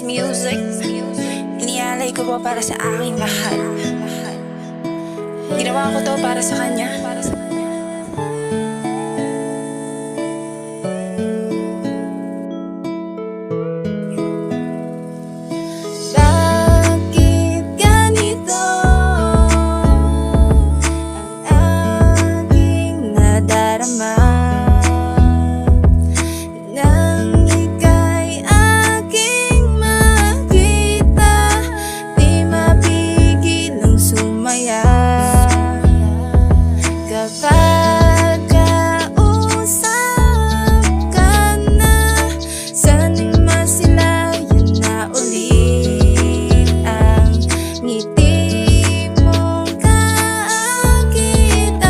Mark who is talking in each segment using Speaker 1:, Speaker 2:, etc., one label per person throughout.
Speaker 1: music. Inialay ko po para sa aking mahal. Ginawa ko to para sa kanya.
Speaker 2: Bakit ganito ang aking nadarama? Nang ika'y aking makita, di mapigil ang sumaya. Kapag kausap ka na, sana'y masilayan na ulit ang ngiti mong kaakit-akit.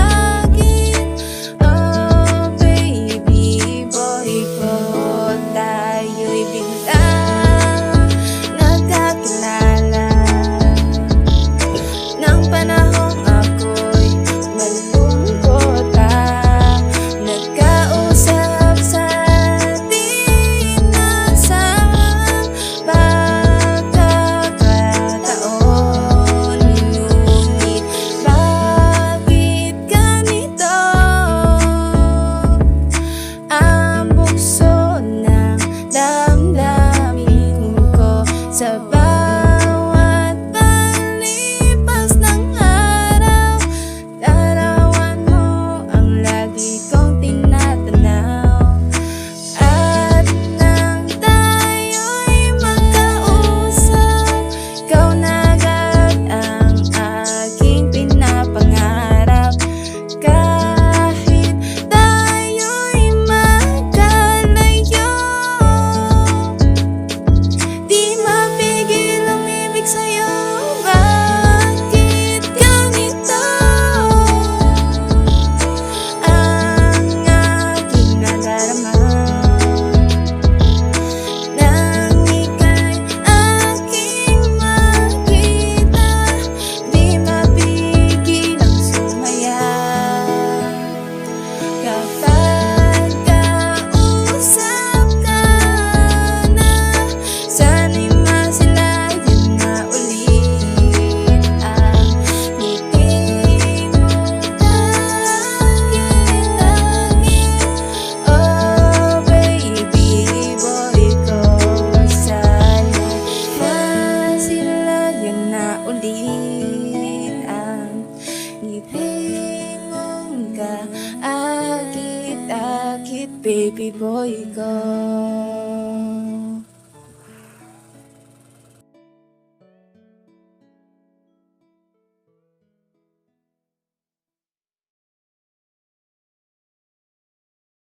Speaker 2: Oh baby boy ko, tayo'y biglang nagkakilala. Nang panahong ako'y malungkot pa, nagkausap sa di inaasahang pagkakataon. Ngunit bakit ganito ang bukso ng damdamin ko? Sa bawat palipas ng araw, larawan mo ang lagi kong tinatanaw. At nang tayo'y magkausap, ikaw na agad ang aking pinapangarap. Kahit tayo'y magkalayo, di mapigil ang ibig sa'yo. Bakit ganito ang aking nadarama? Nang ika'y aking makita, di mapigil ang sumaya. Kapag kausap ka na, sana'y masilayan na ulit ang ngiti mong kaakit-akit. Oh baby boy ko, sana'y masilayan na ulit ang ngiti mong kaakit-akit, baby boy ko.